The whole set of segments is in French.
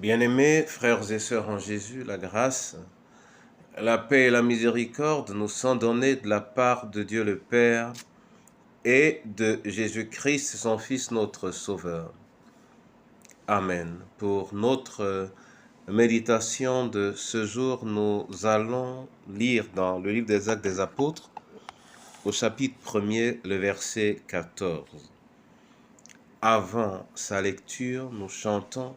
Bien-aimés frères et sœurs en Jésus, la grâce, la paix et la miséricorde nous sont données de la part de Dieu le Père et de Jésus-Christ, son Fils, notre Sauveur. Amen. Pour notre méditation de ce jour, nous allons lire dans le livre des Actes des Apôtres, au chapitre 1er, le verset 14. Avant sa lecture, nous chantons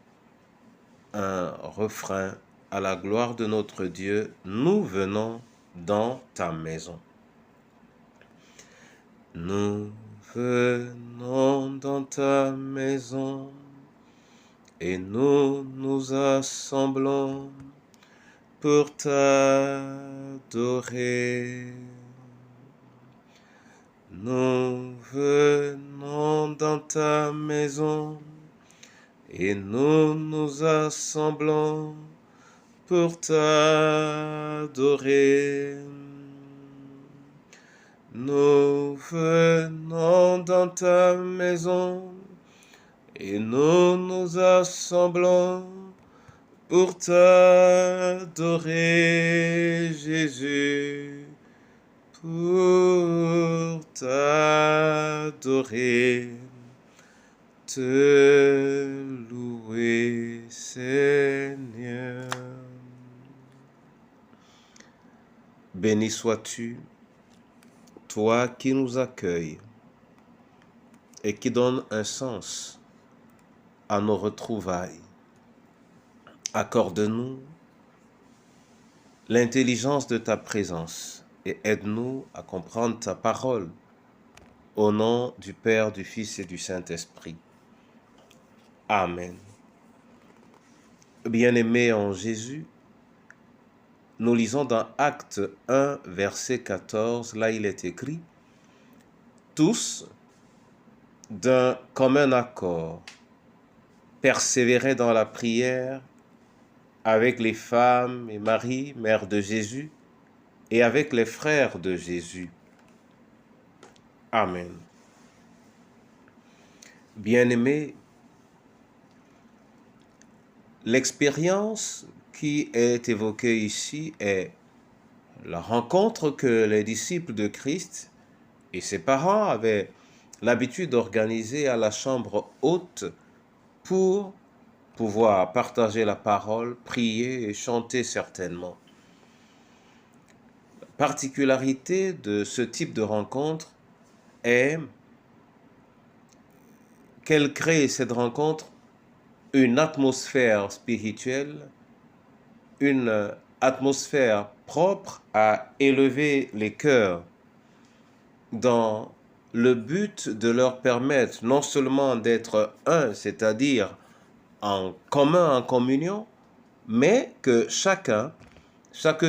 un refrain à la gloire de notre Dieu, nous venons dans ta maison. Nous venons dans ta maison et nous nous assemblons pour t'adorer. Nous venons dans ta maison et nous nous assemblons pour t'adorer. Nous venons dans ta maison et nous nous assemblons pour t'adorer, Jésus, pour t'adorer, te louer, Seigneur. Béni sois-tu, toi qui nous accueilles et qui donne un sens à nos retrouvailles. Accorde-nous l'intelligence de ta présence et aide-nous à comprendre ta parole au nom du Père, du Fils et du Saint-Esprit. Amen. Bien-aimés en Jésus, nous lisons dans Acte 1, verset 14, là il est écrit « Tous, d'un commun accord, persévéraient dans la prière avec les femmes et Marie, mère de Jésus, et avec les frères de Jésus. » Amen. Bien-aimés, l'expérience qui est évoquée ici est la rencontre que les disciples de Christ et ses parents avaient l'habitude d'organiser à la chambre haute pour pouvoir partager la parole, prier et chanter certainement. La particularité de ce type de rencontre est qu'elle crée cette rencontre une atmosphère spirituelle, une atmosphère propre à élever les cœurs dans le but de leur permettre non seulement d'être un, c'est-à-dire en commun, en communion, mais que chaque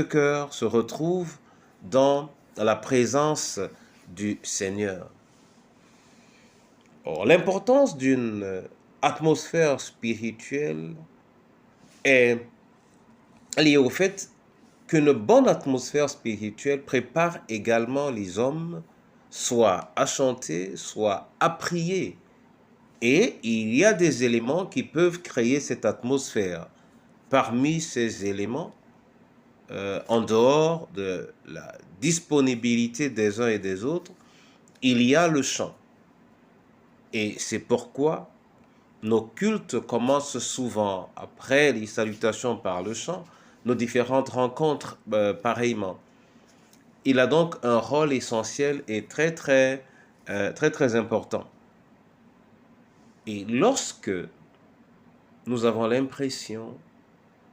cœur se retrouve dans la présence du Seigneur. Or, l'importance d'une atmosphère spirituelle est liée au fait qu'une bonne atmosphère spirituelle prépare également les hommes soit à chanter, soit à prier. Et il y a des éléments qui peuvent créer cette atmosphère. Parmi ces éléments, en dehors de la disponibilité des uns et des autres, il y a le chant. Et c'est pourquoi nos cultes commencent souvent, après les salutations par le chant, nos différentes rencontres pareillement. Il a donc un rôle essentiel et très important. Et lorsque nous avons l'impression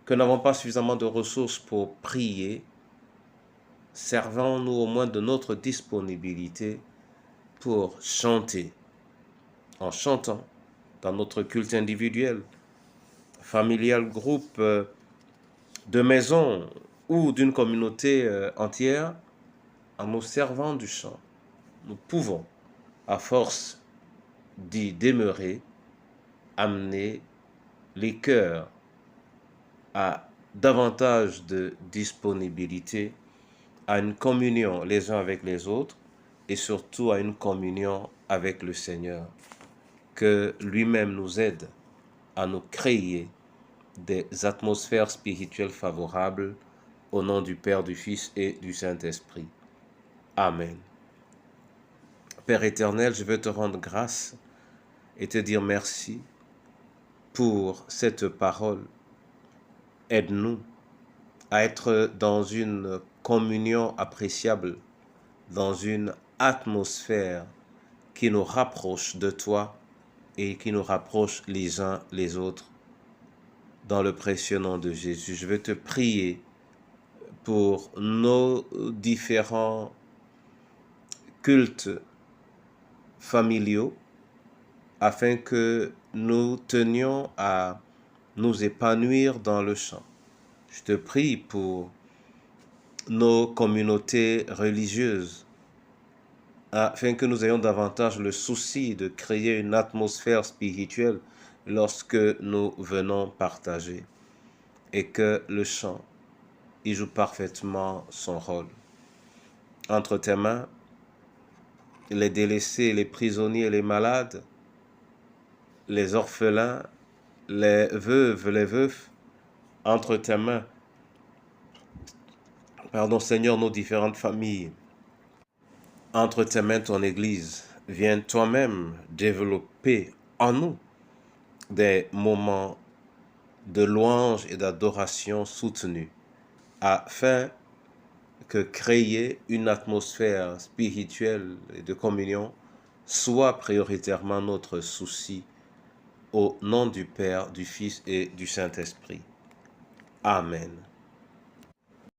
que nous n'avons pas suffisamment de ressources pour prier, servons-nous au moins de notre disponibilité pour chanter. En chantant dans notre culte individuel, familial, groupe, de maison ou d'une communauté entière, en nous servant du chant, nous pouvons, à force d'y demeurer, amener les cœurs à davantage de disponibilité, à une communion les uns avec les autres et surtout à une communion avec le Seigneur. Que lui-même nous aide à nous créer des atmosphères spirituelles favorables au nom du Père, du Fils et du Saint-Esprit. Amen. Père éternel, je veux te rendre grâce et te dire merci pour cette parole. Aide-nous à être dans une communion appréciable, dans une atmosphère qui nous rapproche de toi et qui nous rapproche les uns les autres. Dans le précieux nom de Jésus, je veux te prier pour nos différents cultes familiaux afin que nous tenions à nous épanouir dans le chant. Je te prie pour nos communautés religieuses afin que nous ayons davantage le souci de créer une atmosphère spirituelle lorsque nous venons partager et que le chant y joue parfaitement son rôle. Entre tes mains, les délaissés, les prisonniers, les malades, les orphelins, les veuves, les veufs, entre tes mains, Seigneur, nos différentes familles, entre tes mains ton Église, viens toi-même développer en nous des moments de louange et d'adoration soutenus, afin que créer une atmosphère spirituelle et de communion soit prioritairement notre souci, au nom du Père, du Fils et du Saint-Esprit. Amen.